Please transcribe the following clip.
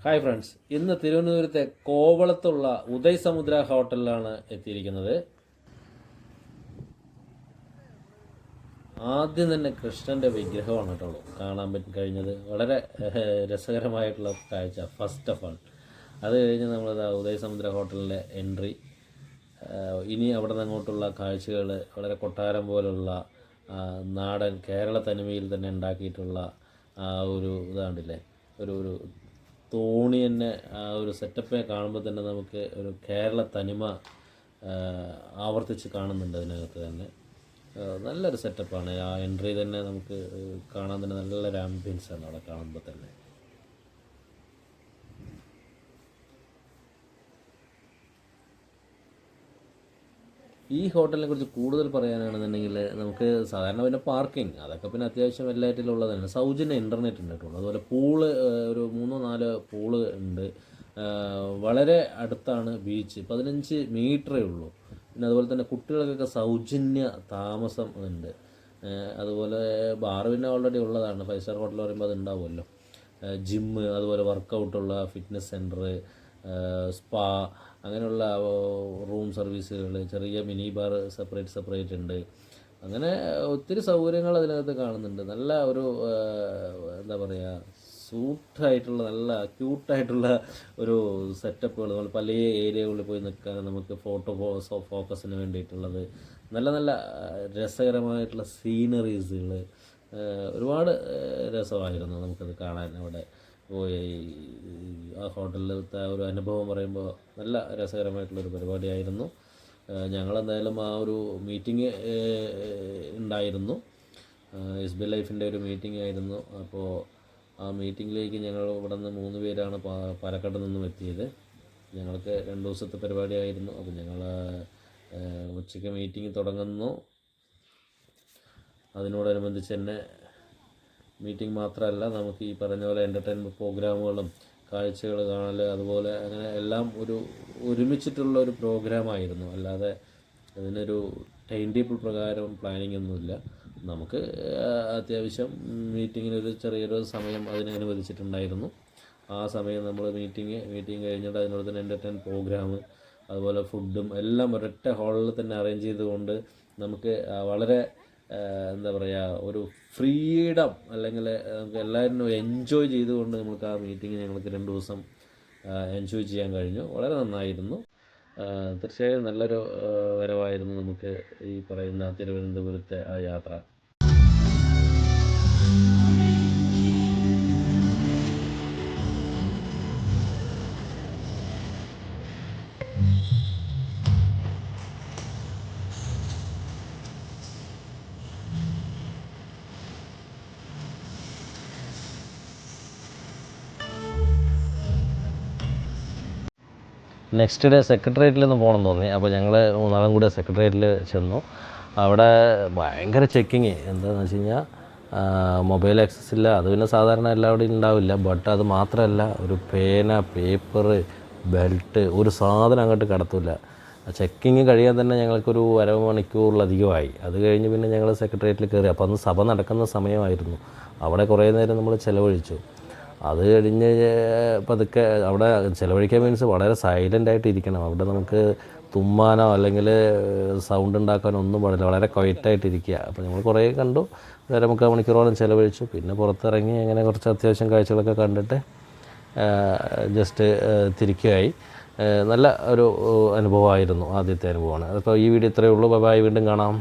Hi friends, ഇന്ന് തിരുവനന്തപുരത്തെ കോവളത്തുള്ള ഉദയ് സമുദ്ര ഹോട്ടലിലാണ് എത്തിയിരിക്കുന്നത്. ആദ്യം തന്നെ കൃഷ്ണൻ്റെ വിഗ്രഹമാണ് കേട്ടോ കാണാൻ കഴിഞ്ഞത്. വളരെ രസകരമായിട്ടുള്ള കാഴ്ച ഫസ്റ്റ് ഓഫ് ആൾ. അത് കഴിഞ്ഞ് നമ്മൾ ഉദയ് സമുദ്ര ഹോട്ടലിൻ്റെ എൻട്രി. ഇനി അവിടെ നിന്ന് അങ്ങോട്ടുള്ള കാഴ്ചകൾ വളരെ കൊട്ടാരം പോലുള്ള നാടൻ കേരള തനിമയിൽ തന്നെ ഉണ്ടാക്കിയിട്ടുള്ള ഒരു ഇതാണ്ടില്ലേ, ഒരു തോണി തന്നെ ആ ഒരു സെറ്റപ്പിനെ കാണുമ്പോൾ തന്നെ നമുക്ക് ഒരു കേരള തനിമ ആവർത്തിച്ച് കാണുന്നുണ്ട് അതിനകത്ത് തന്നെ. നല്ലൊരു സെറ്റപ്പാണ്. ആ എൻട്രി തന്നെ നമുക്ക് കാണാൻ തന്നെ നല്ലൊരു ആംബിയൻസാണ് അവിടെ കാണുമ്പോൾ തന്നെ. ഈ ഹോട്ടലിനെ കുറിച്ച് കൂടുതൽ പറയാനാണെന്നുണ്ടെങ്കിൽ നമുക്ക് സാധാരണ പിന്നെ പാർക്കിംഗ് അതൊക്കെ പിന്നെ അത്യാവശ്യം എല്ലാറ്റിലും ഉള്ളതാണ്. സൗജന്യ ഇൻ്റർനെറ്റ് ഉണ്ട് കേട്ടോ. അതുപോലെ പൂള് ഒരു 3-4 പൂള് ഉണ്ട്. വളരെ അടുത്താണ് ബീച്ച്, 15 മീറ്ററേ ഉള്ളൂ. പിന്നെ അതുപോലെ തന്നെ കുട്ടികൾക്കൊക്കെ സൗജന്യ താമസം ഉണ്ട്. അതുപോലെ ബാർ പിന്നെ ഓൾറെഡി ഉള്ളതാണ്. 5 സ്റ്റാർ ഹോട്ടൽ പറയുമ്പോൾ അത് ഉണ്ടാവുമല്ലോ. ജിമ്മ്, അതുപോലെ വർക്കൗട്ടുള്ള ഫിറ്റ്നസ് സെൻറ്റർ, സ്പാ, അങ്ങനെയുള്ള റൂം സർവീസുകൾ, ചെറിയ മിനി ബാർ സെപ്പറേറ്റ് ഉണ്ട്. അങ്ങനെ ഒത്തിരി സൗകര്യങ്ങൾ അതിനകത്ത് കാണുന്നുണ്ട്. നല്ല ഒരു എന്താ പറയുക, സൂട്ടായിട്ടുള്ള നല്ല ക്യൂട്ടായിട്ടുള്ള ഒരു സെറ്റപ്പുകൾ. നമ്മൾ പല ഏരിയകളിൽ പോയി നിൽക്കാൻ നമുക്ക് ഫോക്കസിന് വേണ്ടിയിട്ടുള്ളത്, നല്ല നല്ല രസകരമായിട്ടുള്ള സീനറീസുകൾ. ഒരുപാട് രസമായിരുന്നു നമുക്കത് കാണാൻ. അവിടെ പോയി ആ ഹോട്ടലിലത്തെ ഒരു അനുഭവം പറയുമ്പോൾ നല്ല രസകരമായിട്ടുള്ളൊരു പരിപാടിയായിരുന്നു. ഞങ്ങളെന്തായാലും ആ ഒരു മീറ്റിംഗ് ഉണ്ടായിരുന്നു, SBI ലൈഫിൻ്റെ ഒരു മീറ്റിംഗ് ആയിരുന്നു. അപ്പോൾ ആ മീറ്റിങ്ങിലേക്ക് ഞങ്ങൾ ഇവിടെ നിന്ന് 3 പേരാണ് പാലക്കാട് നിന്നും എത്തിയത്. ഞങ്ങൾക്ക് 2 ദിവസത്തെ പരിപാടിയായിരുന്നു. അപ്പോൾ ഞങ്ങൾ ഉച്ചയ്ക്ക് മീറ്റിംഗ് തുടങ്ങുന്നു. അതിനോടനുബന്ധിച്ച് തന്നെ മീറ്റിംഗ് മാത്രമല്ല, നമുക്ക് ഈ പറഞ്ഞ പോലെ എൻ്റർടൈൻമെൻറ്റ് പ്രോഗ്രാമുകളും കാഴ്ചകൾ കാണൽ, അതുപോലെ അങ്ങനെ എല്ലാം ഒരുമിച്ചിട്ടുള്ള ഒരു പ്രോഗ്രാമായിരുന്നു. അല്ലാതെ അതിനൊരു ടൈം ടേബിൾ പ്രകാരം പ്ലാനിങ് ഒന്നുമില്ല. നമുക്ക് അത്യാവശ്യം മീറ്റിങ്ങിനൊരു ചെറിയൊരു സമയം അതിനനുവദിച്ചിട്ടുണ്ടായിരുന്നു. ആ സമയം നമ്മൾ മീറ്റിംഗ് കഴിഞ്ഞിട്ട് അതിനോട് തന്നെ എൻ്റർടൈൻമെൻറ്റ് പ്രോഗ്രാം, അതുപോലെ ഫുഡും എല്ലാം ഒരൊറ്റ ഹാളിൽ തന്നെ അറേഞ്ച് ചെയ്തുകൊണ്ട് നമുക്ക് വളരെ എന്താ പറയുക, ഒരു ഫ്രീഡം, അല്ലെങ്കിൽ നമുക്ക് എല്ലാവരും എൻജോയ് ചെയ്തുകൊണ്ട് നമുക്ക് ആ മീറ്റിംഗ് ഞങ്ങൾക്ക് 2 ദിവസം എൻജോയ് ചെയ്യാൻ കഴിഞ്ഞു. വളരെ നന്നായിരുന്നു. തീർച്ചയായും നല്ലൊരു വരവായിരുന്നു നമുക്ക് ഈ പറയുന്ന തിരുവനന്തപുരത്തെ ആ യാത്ര. നെക്സ്റ്റ് ഡേ സെക്രട്ടേറിയറ്റിൽ നിന്ന് പോകണമെന്ന് തോന്നി. അപ്പോൾ ഞങ്ങൾ 3 കൂടെ സെക്രട്ടേറിയറ്റിൽ ചെന്നു. അവിടെ ഭയങ്കര ചെക്കിങ്. എന്താണെന്ന് വെച്ച് കഴിഞ്ഞാൽ മൊബൈൽ ആക്സസ് ഇല്ല. അത് പിന്നെ സാധാരണ എല്ലാവിടെയും ഉണ്ടാവില്ല. ബട്ട് അത് മാത്രമല്ല, ഒരു പേന, പേപ്പർ, ബെൽറ്റ്, ഒരു സാധനം അങ്ങോട്ട് കടത്തില്ല. ചെക്കിങ് കഴിയാൻ തന്നെ ഞങ്ങൾക്കൊരു അരമണിക്കൂറിലധികമായി. അത് കഴിഞ്ഞ് പിന്നെ ഞങ്ങൾ സെക്രട്ടേറിയറ്റിൽ കയറി. അപ്പോൾ അന്ന് സഭ നടക്കുന്ന സമയമായിരുന്നു. അവിടെ കുറേ നേരം നമ്മൾ ചിലവഴിച്ചു. അത് കഴിഞ്ഞ് പതുക്കെ അവിടെ ചിലവഴിക്കാൻ മീൻസ് വളരെ സൈലൻ്റായിട്ട് ഇരിക്കണം. അവിടെ നമുക്ക് തുമ്മാനോ അല്ലെങ്കിൽ സൗണ്ട് ഉണ്ടാക്കാനോ ഒന്നും പാടില്ല. വളരെ ക്വയറ്റായിട്ടിരിക്കുക. അപ്പോൾ നമ്മൾ കുറേ കണ്ടു. 1.25 മണിക്കൂറോളം ചിലവഴിച്ചു. പിന്നെ പുറത്തിറങ്ങി അങ്ങനെ കുറച്ച് അത്യാവശ്യം കാഴ്ചകളൊക്കെ കണ്ടിട്ട് ജസ്റ്റ് തിരിക്കുകയായി. നല്ല ഒരു അനുഭവമായിരുന്നു, ആദ്യത്തെ അനുഭവമാണ്. അപ്പോൾ ഈ വീഡിയോ ഇത്രയേ ഉള്ളൂ. ബൈ, വീണ്ടും കാണാം.